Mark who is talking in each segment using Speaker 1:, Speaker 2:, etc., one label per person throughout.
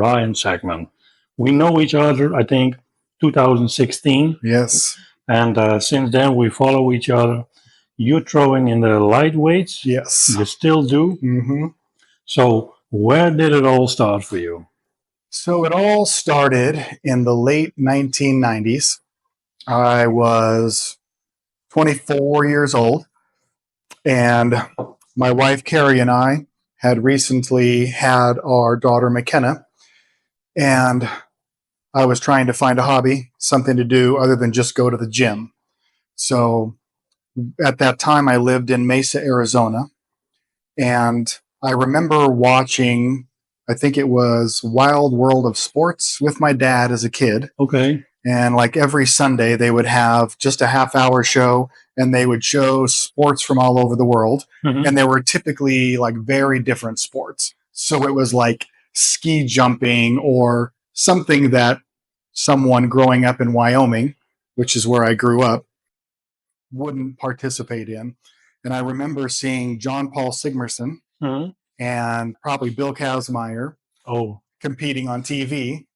Speaker 1: Ryan Seckman. We know each other, I think, 2016,
Speaker 2: Yes.
Speaker 1: and since then we follow each other. You're throwing in the lightweights.
Speaker 2: Yes.
Speaker 1: You still do.
Speaker 2: hmm
Speaker 1: So where did it all start for you?
Speaker 2: So it all started in the late 1990s. I was 24 years old, and my wife Carrie and I had recently had our daughter McKenna, and I was trying to find a hobby, something to do other than just go to the gym. So at that time, I lived in Mesa, Arizona, and I remember watching, I think it was Wild World of Sports with my dad as a kid.
Speaker 1: Okay.
Speaker 2: And like every Sunday, they would have just a half-hour show, and they would show sports from all over the world.
Speaker 1: Mhm.
Speaker 2: And they were typically like very different sports. So it was like ski jumping or something that someone growing up in Wyoming, which is where I grew up, wouldn't participate in. And I remember seeing John Paul Sigmerson
Speaker 1: Mhm.
Speaker 2: and probably Bill Kazmaier
Speaker 1: Oh,
Speaker 2: competing on TV.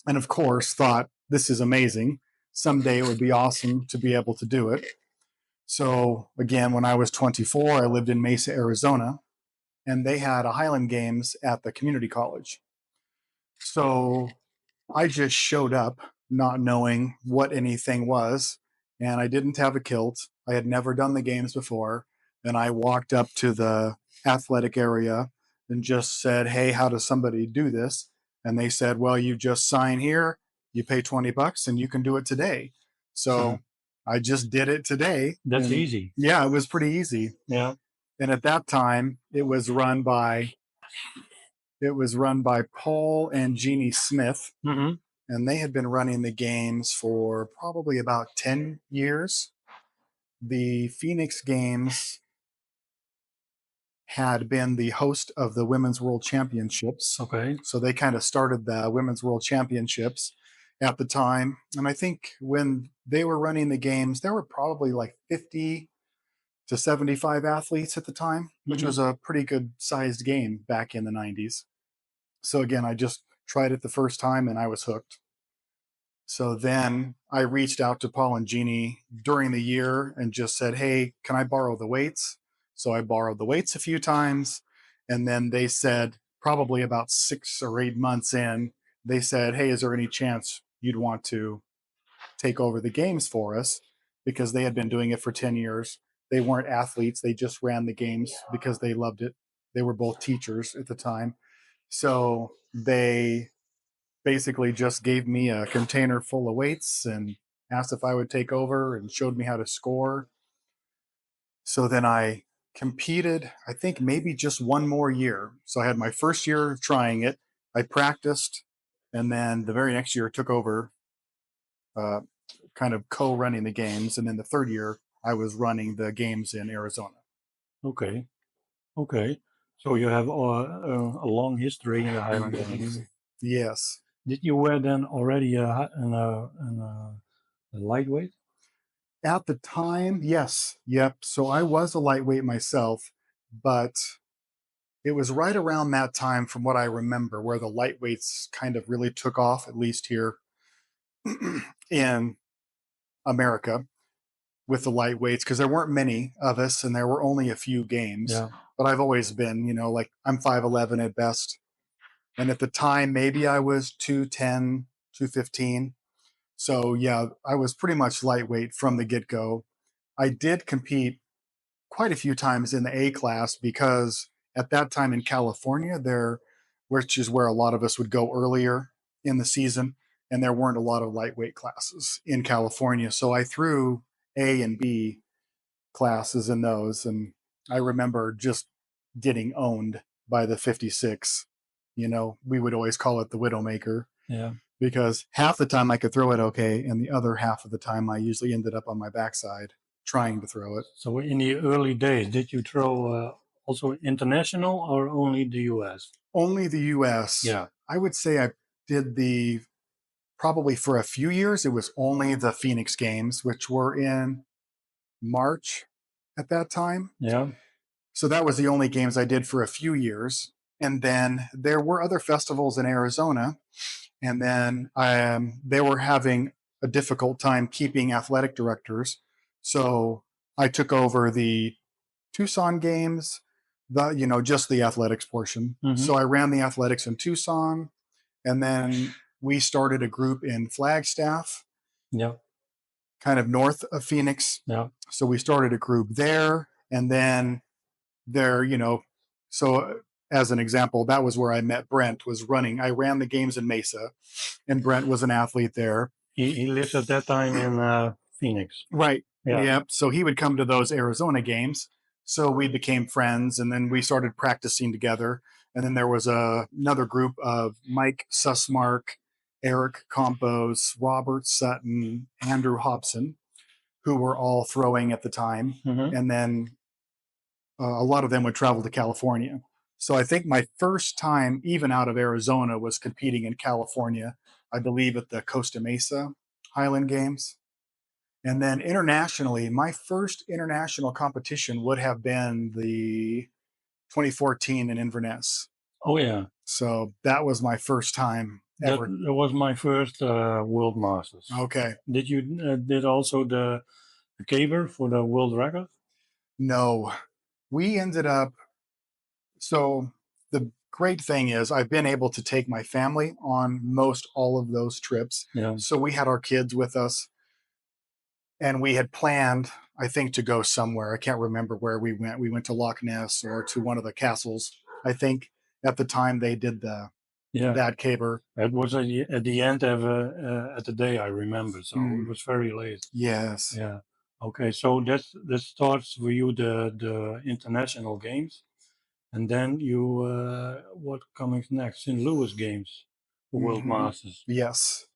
Speaker 2: And of course, thought, this is amazing. Someday it would be awesome to be able to do it. So, again, when I was 24, I lived in Mesa, Arizona, and they had a Highland Games at the community college. So I just showed up not knowing what anything was, and I didn't have a kilt. I had never done the games before, and I walked up to the athletic area and just said, "Hey, how does somebody do this?" And they said, "Well, you just sign here, you pay $20, and you can do it today." So I just did it today.
Speaker 1: that's
Speaker 2: And
Speaker 1: easy.
Speaker 2: yeah, it was pretty easy.
Speaker 1: Yeah.
Speaker 2: And at that time, it was run by Paul and Jeannie Smith,
Speaker 1: Hmm.
Speaker 2: and they had been running the games for probably about 10 years. The Phoenix Games had been the host of the Women's World Championships.
Speaker 1: Okay.
Speaker 2: So they kind of started the Women's World Championships at the time. And I think when they were running the games, there were probably like 50 to 75 athletes at the time, which
Speaker 1: Mhm.
Speaker 2: was a pretty good sized game back in the 90s. So again, I just tried it the first time and I was hooked. So then I reached out to Paul and Jeannie during the year and just said, "Hey, can I borrow the weights?" So I borrowed the weights a few times. And then they said, probably about 6 or 8 months in, they said, "Hey, is there any chance you'd want to take over the games for us?" Because they had been doing it for 10 years. They weren't athletes, they just ran the games because they loved it. They were both teachers at the time. So they basically just gave me a container full of weights and asked if I would take over and showed me how to score. So then I competed, I think maybe just one more year. So I had my first year trying it. I practiced, and then the very next year took over, uh, kind of co-running the games. And then the third year, I was running the games in Arizona.
Speaker 1: Okay. Okay. So you have a long history in the Highland Games.
Speaker 2: Yes.
Speaker 1: Did you wear then already a lightweight?
Speaker 2: At the time, yes. Yep. So I was a lightweight myself, but it was right around that time, from what I remember, where the lightweights kind of really took off, at least here in America, with the lightweights, because there weren't many of us and there were only a few games.
Speaker 1: Yeah.
Speaker 2: But I've always been, like I'm 5'11" at best. And at the time, maybe I was 210, 215. So yeah, I was pretty much lightweight from the get go. I did compete quite a few times in the A class because at that time in California, which is where a lot of us would go earlier in the season, and there weren't a lot of lightweight classes in California. So I threw A and B classes in those, and I remember just getting owned by the 56. We would always call it the Widowmaker
Speaker 1: Yeah.
Speaker 2: because half the time I could throw it okay, and the other half of the time I usually ended up on my backside trying to throw it.
Speaker 1: So in the early days, did you throw also international or only the US?
Speaker 2: Only the US.
Speaker 1: Yeah.
Speaker 2: I would say I did probably for a few years, it was only the Phoenix Games, which were in March at that time.
Speaker 1: Yeah.
Speaker 2: So that was the only games I did for a few years. And then there were other festivals in Arizona, and then they were having a difficult time keeping athletic directors. So I took over the Tucson games, just the athletics portion.
Speaker 1: Mm-hmm.
Speaker 2: So I ran the athletics in Tucson, and then we started a group in Flagstaff,
Speaker 1: Yeah.
Speaker 2: kind of north of Phoenix.
Speaker 1: Yeah.
Speaker 2: So we started a group there, and then there, so as an example, that was where I met Brent. Was running. I ran the games in Mesa, and Brent was an athlete there.
Speaker 1: He lived at that time in Phoenix.
Speaker 2: Right.
Speaker 1: Yeah.
Speaker 2: Yep. So he would come to those Arizona games. So we became friends, and then we started practicing together. And then there was another group of Mike Sussmark, Eric Campos, Robert Sutton, Andrew Hobson, who were all throwing at the time.
Speaker 1: Mm-hmm.
Speaker 2: And then a lot of them would travel to California. So I think my first time, even out of Arizona, was competing in California, I believe at the Costa Mesa Highland Games. And then internationally, my first international competition would have been the 2014 in Inverness.
Speaker 1: Oh yeah.
Speaker 2: So that was my first time ever.
Speaker 1: That was my first World Masters.
Speaker 2: Okay.
Speaker 1: Did you did also the caber for the world record?
Speaker 2: No, we ended up. So the great thing is I've been able to take my family on most all of those trips.
Speaker 1: Yeah.
Speaker 2: So we had our kids with us, and we had planned, I think, to go somewhere. I can't remember where we went. We went to Loch Ness or to one of the castles. I think at the time they did that caber.
Speaker 1: It was at the end of at the day, I remember. So it was very late.
Speaker 2: Yes.
Speaker 1: Yeah. Okay. So that starts for you the international games, and then you what comes next? St. Louis games, the World Masters,
Speaker 2: Yes.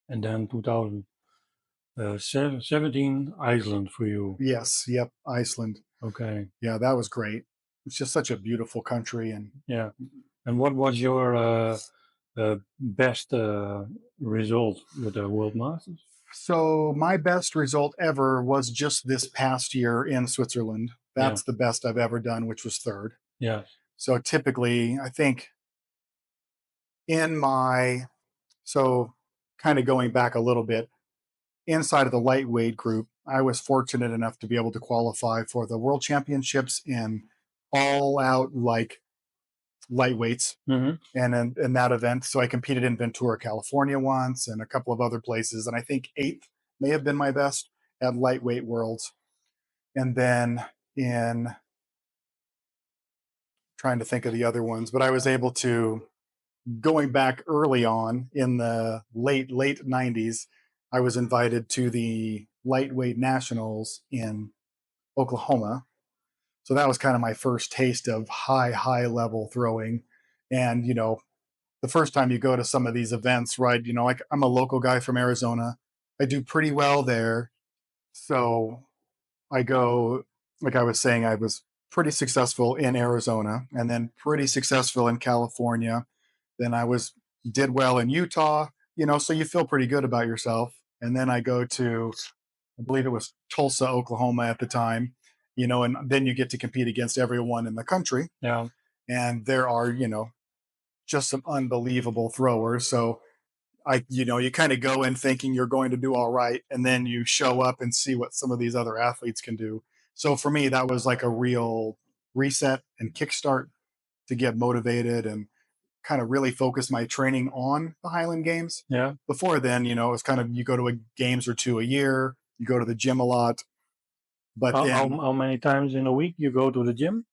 Speaker 1: and then 2017 Iceland for you.
Speaker 2: Yes. Yep. Iceland.
Speaker 1: Okay.
Speaker 2: Yeah, that was great. It's just such a beautiful country. And
Speaker 1: Yeah. And what was your best result with the World Masters?
Speaker 2: so my best result ever was just this past year in Switzerland. That's the best I've ever done, which was third.
Speaker 1: Yeah.
Speaker 2: So typically, I think so kind of going back a little bit, inside of the lightweight group, I was fortunate enough to be able to qualify for the world championships in all out like lightweights.
Speaker 1: Mm-hmm.
Speaker 2: And in that event, so I competed in Ventura, California once, and a couple of other places. And I think eighth may have been my best at lightweight worlds. And then in trying to think of the other ones, but I was able to, going back early on in the late 90s, I was invited to the lightweight nationals in Oklahoma. So that was kind of my first taste of high level throwing. And the first time you go to some of these events, right, like I'm a local guy from Arizona, I do pretty well there. So I go, like I was saying, I was pretty successful in Arizona and then pretty successful in California. Then did well in Utah, so you feel pretty good about yourself. And then I go to, I believe it was Tulsa, Oklahoma at the time, and then you get to compete against everyone in the country.
Speaker 1: Yeah.
Speaker 2: And there are, just some unbelievable throwers. So you kind of go in thinking you're going to do all right, and then you show up and see what some of these other athletes can do. So for me, that was like a real reset and kickstart to get motivated and kind of really focus my training on the Highland Games.
Speaker 1: Yeah.
Speaker 2: Before then, it was kind of, you go to a games or two a year, you go to the gym a lot. But
Speaker 1: how many times in a week you go to the gym?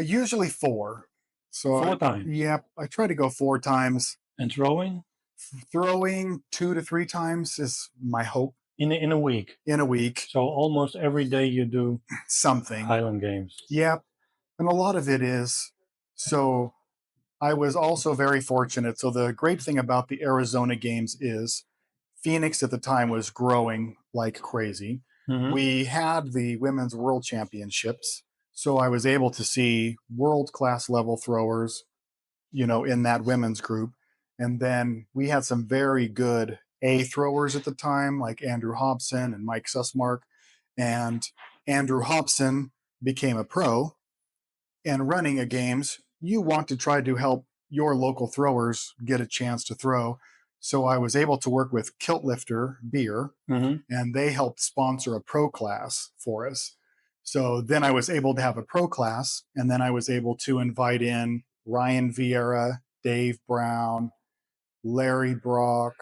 Speaker 2: Usually 4. So
Speaker 1: 4 times.
Speaker 2: Yeah, I try to go 4 times.
Speaker 1: And throwing?
Speaker 2: Throwing 2 to 3 times is my hope.
Speaker 1: In a week.
Speaker 2: In a week.
Speaker 1: So almost every day you do
Speaker 2: something.
Speaker 1: Highland Games.
Speaker 2: Yeah. And a lot of it is, so I was also very fortunate. So the great thing about the Arizona Games is Phoenix at the time was growing like crazy.
Speaker 1: Mm-hmm.
Speaker 2: We had the Women's World Championships. So I was able to see world-class level throwers, in that women's group. And then we had some very good A throwers at the time, like Andrew Hobson and Mike Sussmark. And Andrew Hobson became a pro and running a games you want to try to help your local throwers get a chance to throw. So I was able to work with Kilt Lifter Beer,
Speaker 1: Mm-hmm.
Speaker 2: and they helped sponsor a pro class for us. So then I was able to have a pro class, and then I was able to invite in Ryan Vieira, Dave Brown, Larry Brock,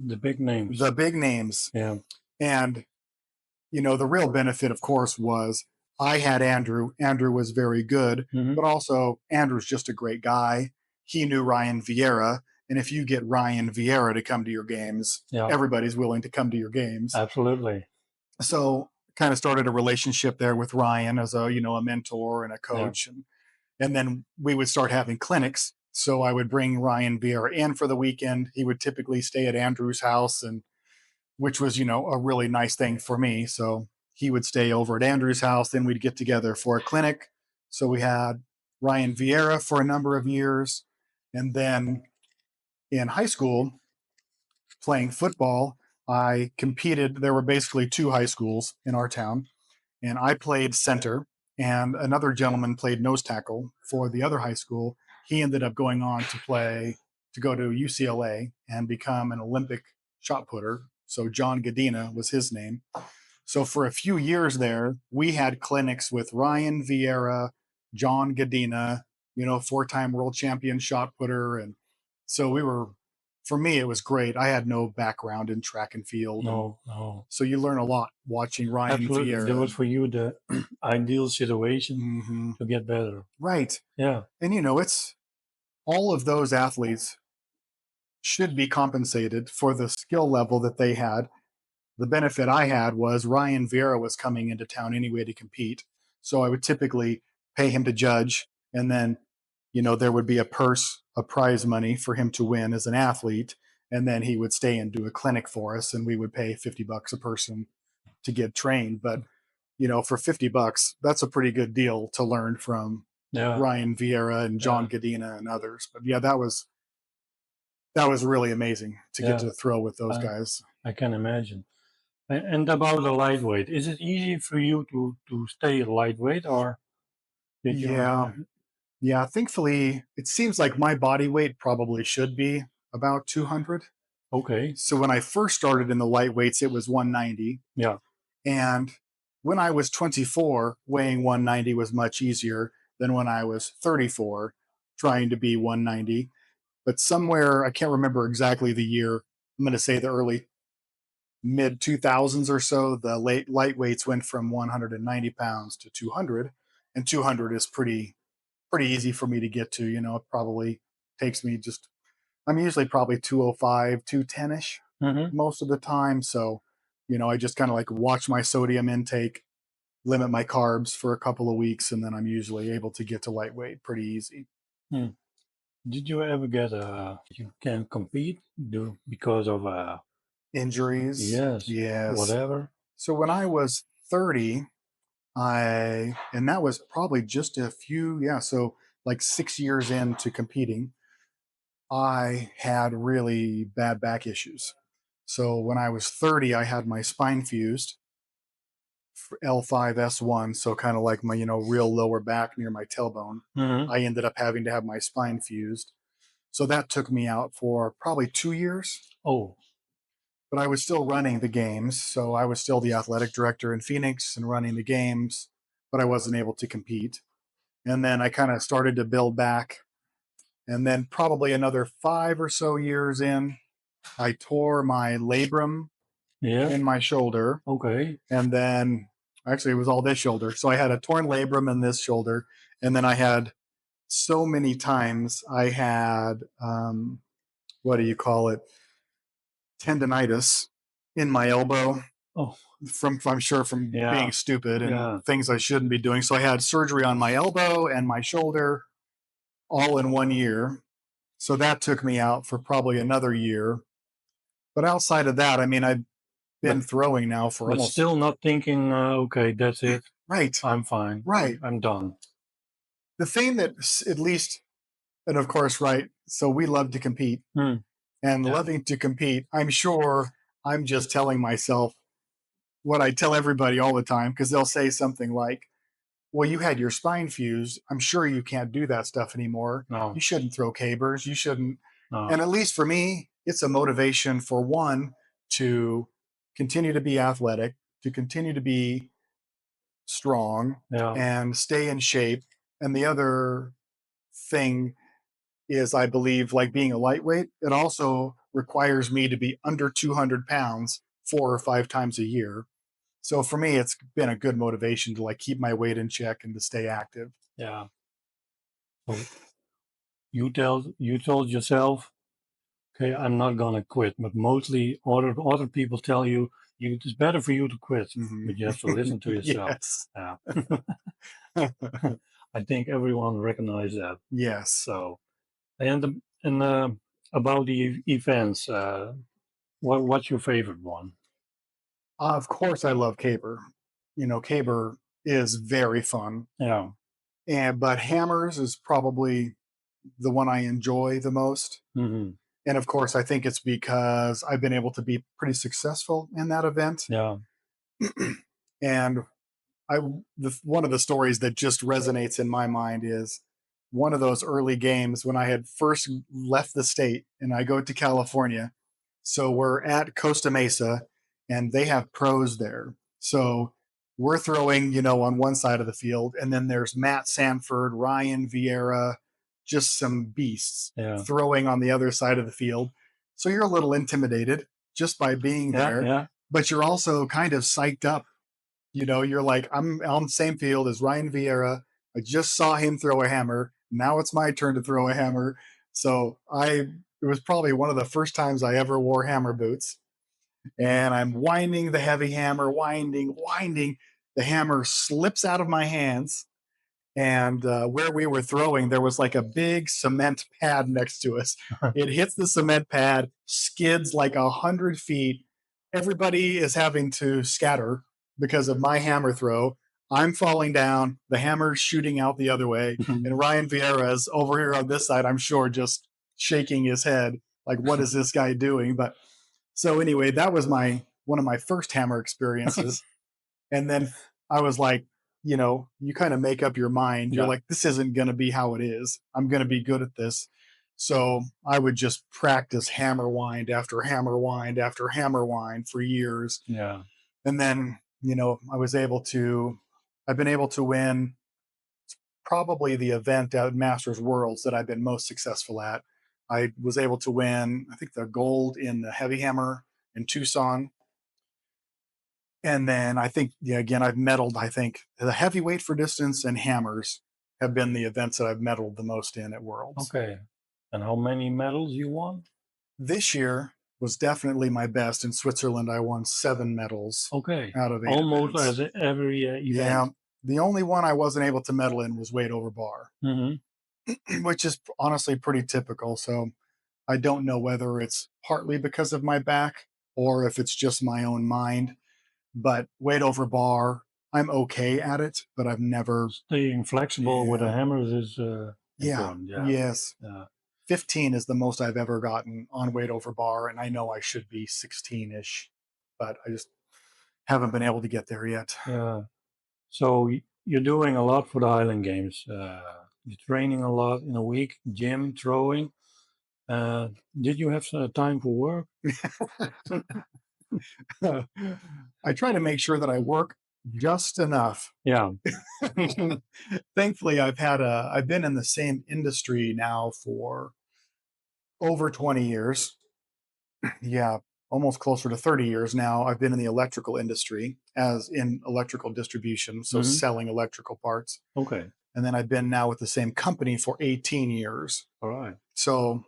Speaker 1: The big names.
Speaker 2: the big names.
Speaker 1: Yeah.
Speaker 2: And, the real benefit, of course, was I had Andrew. Andrew was very good,
Speaker 1: Mm-hmm.
Speaker 2: but also Andrew's just a great guy. He knew Ryan Vieira. And if you get Ryan Vieira to come to your games,
Speaker 1: Yeah.
Speaker 2: everybody's willing to come to your games.
Speaker 1: Absolutely.
Speaker 2: So kind of started a relationship there with Ryan as a mentor and a coach.
Speaker 1: Yeah.
Speaker 2: And then we would start having clinics. So I would bring Ryan Vieira in for the weekend. He would typically stay at Andrew's house, and which was, a really nice thing for me. So he would stay over at Andrew's house. Then we'd get together for a clinic. So we had Ryan Vieira for a number of years. And then in high school, playing football, I competed. There were basically two high schools in our town, and I played center, and another gentleman played nose tackle for the other high school. He ended up going on to go to UCLA and become an Olympic shot putter. So John Gadina was his name. So for a few years there, we had clinics with Ryan Vieira, John Gadina, 4-time world champion shot putter. And so for me, it was great. I had no background in track and field.
Speaker 1: No.
Speaker 2: So you learn a lot watching Ryan
Speaker 1: Absolutely.
Speaker 2: Vieira.
Speaker 1: That was for you the ideal situation
Speaker 2: Mm-hmm.
Speaker 1: to get better.
Speaker 2: Right.
Speaker 1: Yeah.
Speaker 2: And, it's all of those athletes should be compensated for the skill level that they had. The benefit I had was Ryan Vieira was coming into town anyway to compete. So I would typically pay him to judge. And then, there would be a prize money for him to win as an athlete. And then he would stay and do a clinic for us, and we would pay $50 a person to get trained. But, for $50, that's a pretty good deal to learn from Ryan Vieira and John Gadina and others. But yeah, that was really amazing to get to throw with those guys.
Speaker 1: I can imagine. And about the lightweight, is it easy for you to stay lightweight, or did you?
Speaker 2: Yeah. Thankfully, it seems like my body weight probably should be about 200.
Speaker 1: Okay.
Speaker 2: So when I first started in the lightweights, it was 190.
Speaker 1: Yeah.
Speaker 2: And when I was 24, weighing 190 was much easier than when I was 34, trying to be 190. But somewhere, I can't remember exactly the year, I'm going to say the early mid 2000s or so, the lightweights went from 190 pounds to 200. And 200 is pretty easy for me to get to. It probably takes me I'm usually probably 205, 210-ish most of the time. So, I just kind of like watch my sodium intake, limit my carbs for a couple of weeks, and then I'm usually able to get to lightweight pretty easy.
Speaker 1: Did you ever get you can compete because of
Speaker 2: Injuries? Yes.
Speaker 1: Whatever.
Speaker 2: So when I was 30, and that was probably just so like 6 years into competing, I had really bad back issues. So when I was 30, I had my spine fused for L5S1, so kind of like my, real lower back near my tailbone. I ended up having to have my spine fused. So that took me out for probably 2 years.
Speaker 1: Oh.
Speaker 2: But I was still running the games. So I was still the athletic director in Phoenix and running the games, but I wasn't able to compete. And then I kind of started to build back. And then probably another 5 or so years in, I tore my labrum in my shoulder.
Speaker 1: Okay.
Speaker 2: And then actually it was all this shoulder. So I had a torn labrum in this shoulder. And then I had so many times I had, what do you call it? Tendonitis in my elbow.
Speaker 1: Oh.
Speaker 2: I'm sure from being stupid and things I shouldn't be doing. So I had surgery on my elbow and my shoulder all in 1 year. So that took me out for probably another year. But outside of that, I mean, I've been throwing now for almost. But
Speaker 1: still not thinking, okay, that's it.
Speaker 2: Right.
Speaker 1: I'm fine.
Speaker 2: Right.
Speaker 1: I'm done.
Speaker 2: The thing that at least, and of course, right, so we love to compete. And loving to compete, I'm sure I'm just telling myself what I tell everybody all the time, because they'll say something like, well, you had your spine fused. I'm sure you can't do that stuff anymore. You
Speaker 1: No,
Speaker 2: shouldn't throw cabers. You shouldn't.
Speaker 1: no,
Speaker 2: And at least for me, it's a motivation for one to continue to be athletic, to continue to be strong
Speaker 1: yeah,
Speaker 2: and stay in shape. And the other thing is, I believe, like being a lightweight, it also requires me to be under 200 pounds 4 or 5 times a year. So for me, it's been a good motivation to like keep my weight in check and to stay active.
Speaker 1: yeah. So you told yourself, okay, I'm not gonna quit. But mostly other people tell you, it's better for you to quit, but you have to listen to yourself.
Speaker 2: Yes.
Speaker 1: Yeah. I think everyone recognizes that.
Speaker 2: Yes.
Speaker 1: So and about the events, what's your favorite one?
Speaker 2: Of course, I love caber. Caber is very fun,
Speaker 1: Yeah.
Speaker 2: and but hammers is probably the one I enjoy the most.
Speaker 1: Hmm.
Speaker 2: And of course, I think it's because I've been able to be pretty successful in that event.
Speaker 1: Yeah.
Speaker 2: And I one of the stories that just resonates in my mind is one of those early games when I had first left the state and I go to California. So we're at Costa Mesa and they have pros there. So we're throwing, on one side of the field, and then there's Matt Sanford, Ryan Vieira, just some beasts
Speaker 1: Yeah.
Speaker 2: throwing on the other side of the field. So you're a little intimidated just by being
Speaker 1: Yeah.
Speaker 2: there,
Speaker 1: Yeah.
Speaker 2: but you're also kind of psyched up. You're like, I'm on the same field as Ryan Vieira. I just saw him throw a hammer. Now it's my turn to throw a hammer. So it was probably one of the first times I ever wore hammer boots. And I'm winding the heavy hammer, winding. The hammer slips out of my hands, and where we were throwing, there was like a big cement pad next to us. It hits the cement pad, skids like 100 feet. Everybody is having to scatter because of my hammer throw. I'm falling down, the hammer's shooting out the other way, and Ryan Vieira is over here on this side, I'm sure, just shaking his head like, what is this guy doing? But so anyway, that was my one of my first hammer experiences. And then I was like, you kind of make up your mind. You're
Speaker 1: Yeah.
Speaker 2: like, this isn't going to be how it is. I'm going to be good at this. So I would just practice hammer wind after hammer wind after hammer wind for years.
Speaker 1: Yeah.
Speaker 2: And then, I've been able to win probably the event at Masters Worlds that I've been most successful at. I was able to win, I think, the gold in the heavy hammer in Tucson. And then I think, yeah, again, I've medaled, I think the heavyweight for distance and hammers have been the events that I've medaled the most in at Worlds.
Speaker 1: Okay. And how many medals you won?
Speaker 2: This year was definitely my best. In Switzerland, I won 7 medals
Speaker 1: Okay.
Speaker 2: out of 8
Speaker 1: Almost
Speaker 2: events.
Speaker 1: as every
Speaker 2: Yeah.
Speaker 1: event.
Speaker 2: The only one I wasn't able to medal in was weight over bar, which is honestly pretty typical. So I don't know whether it's partly because of my back or if it's just my own mind. But weight over bar, I'm okay at it, but I've never.
Speaker 1: Staying flexible with the
Speaker 2: Yeah.
Speaker 1: hammers is
Speaker 2: Yeah.
Speaker 1: important. Yeah.
Speaker 2: Yes.
Speaker 1: Yeah.
Speaker 2: 15 is the most I've ever gotten on weight over bar, and I know I should be 16-ish, but I just haven't been able to get there yet.
Speaker 1: Yeah. So you're doing a lot for the Highland Games. You're training a lot in a week, gym, throwing. Did you have time for work?
Speaker 2: I try to make sure that I work just enough.
Speaker 1: Yeah.
Speaker 2: Thankfully, I've been in the same industry now for over 20 years. Yeah, almost closer to 30 years now. I've been in the electrical industry as in electrical distribution, so
Speaker 1: Hmm.
Speaker 2: selling electrical parts.
Speaker 1: Okay.
Speaker 2: And then I've been now with the same company for 18 years.
Speaker 1: All right.
Speaker 2: So,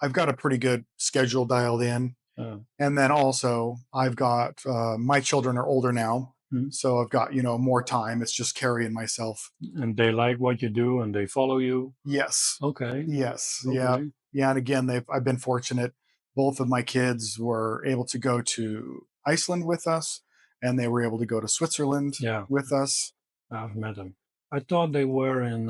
Speaker 2: I've got a pretty good schedule dialed in. And then also, I've got my children are older now.
Speaker 1: Mhm.
Speaker 2: So I've got, more time. It's just carrying myself.
Speaker 1: And they like what you do and they follow you.
Speaker 2: Yes.
Speaker 1: Okay.
Speaker 2: Yes. Yeah.
Speaker 1: Okay.
Speaker 2: Yeah. And again, I've been fortunate. Both of my kids were able to go to Iceland with us, and they were able to go to Switzerland
Speaker 1: Yeah.
Speaker 2: with us.
Speaker 1: I've met them. I thought they were in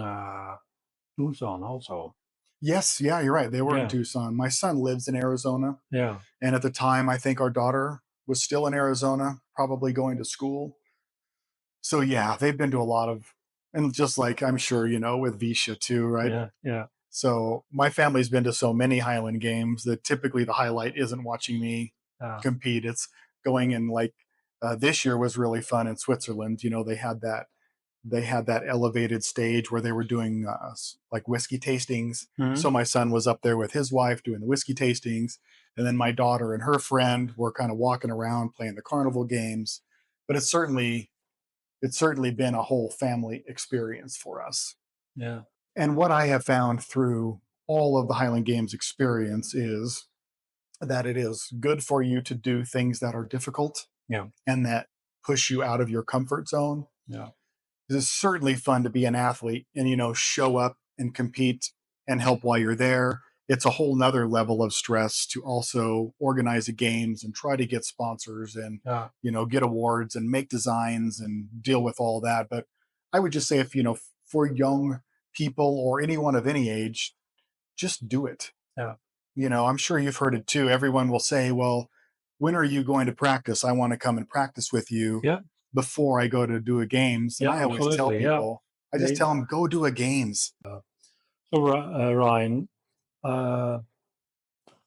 Speaker 1: Tucson also.
Speaker 2: Yes. Yeah. You're right. They were in
Speaker 1: Yeah.
Speaker 2: Tucson. My son lives in Arizona.
Speaker 1: Yeah.
Speaker 2: And at the time, I think our daughter was still in Arizona, probably going to school. So yeah, they've been to a lot of And just like I'm sure you know with Visha too, right?
Speaker 1: Yeah, yeah,
Speaker 2: So my family's been to so many Highland games that typically the highlight isn't watching me
Speaker 1: yeah.
Speaker 2: compete. It's going in like this year was really fun in Switzerland. You know, they had that elevated stage where they were doing like whiskey tastings.
Speaker 1: Hmm.
Speaker 2: So my son was up there with his wife doing the whiskey tastings, and then my daughter and her friend were kind of walking around playing the carnival games. But it's certainly been a whole family experience for us.
Speaker 1: Yeah,
Speaker 2: And what I have found through all of the Highland Games experience is that it is good for you to do things that are difficult
Speaker 1: yeah,
Speaker 2: and that push you out of your comfort zone.
Speaker 1: yeah,
Speaker 2: It's certainly fun to be an athlete and, show up and compete and help while you're there. It's a whole nother level of stress to also organize the games and try to get sponsors and,
Speaker 1: yeah,
Speaker 2: get awards and make designs and deal with all that. But I would just say if, for young people or anyone of any age, just do it.
Speaker 1: yeah,
Speaker 2: I'm sure you've heard it too. Everyone will say, well, when are you going to practice? I want to come and practice with you
Speaker 1: yeah,
Speaker 2: before I go to do a games. And
Speaker 1: yeah.
Speaker 2: I always tell
Speaker 1: Absolutely. Yeah.
Speaker 2: people, I just
Speaker 1: They,
Speaker 2: tell them, go do a games.
Speaker 1: so Ryan,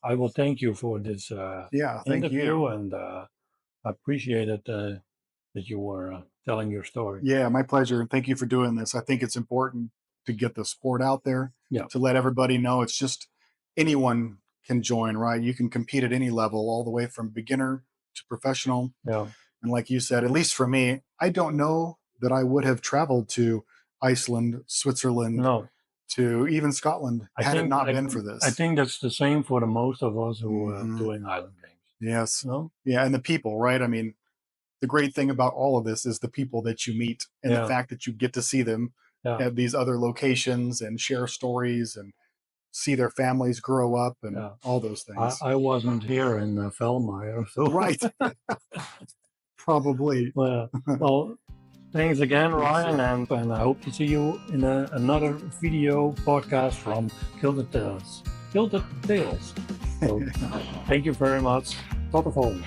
Speaker 1: I will thank you for this
Speaker 2: Yeah, thank you.
Speaker 1: interview, and I appreciate it that you were telling your story.
Speaker 2: Yeah, my pleasure. And thank you for doing this. I think it's important to get the sport out there,
Speaker 1: Yeah,
Speaker 2: to let everybody know it's just anyone can join, right? You can compete at any level, all the way from beginner to professional.
Speaker 1: yeah.
Speaker 2: And like you said, at least for me, I don't know that I would have traveled to Iceland, Switzerland,
Speaker 1: No,
Speaker 2: to even Scotland
Speaker 1: I
Speaker 2: had it
Speaker 1: think
Speaker 2: not
Speaker 1: I,
Speaker 2: been for
Speaker 1: I
Speaker 2: this.
Speaker 1: think that's the same for the most of us who are
Speaker 2: Hmm.
Speaker 1: doing island games.
Speaker 2: Yes.
Speaker 1: No?
Speaker 2: Yeah. And the people, right? I mean, the great thing about all of this is the people that you meet and the
Speaker 1: Yeah,
Speaker 2: fact that you get to see them
Speaker 1: yeah,
Speaker 2: at these other locations and share stories and see their families grow up and
Speaker 1: yeah.
Speaker 2: all those things.
Speaker 1: I wasn't here in Valmeijer, so
Speaker 2: Right. Probably.
Speaker 1: well, well, thanks again,
Speaker 2: Yes,
Speaker 1: Ryan,
Speaker 2: sir.
Speaker 1: and I hope to see you in another video podcast from Tilted Tales. Tilted Tales. So, thank you very much. Tot de volgende.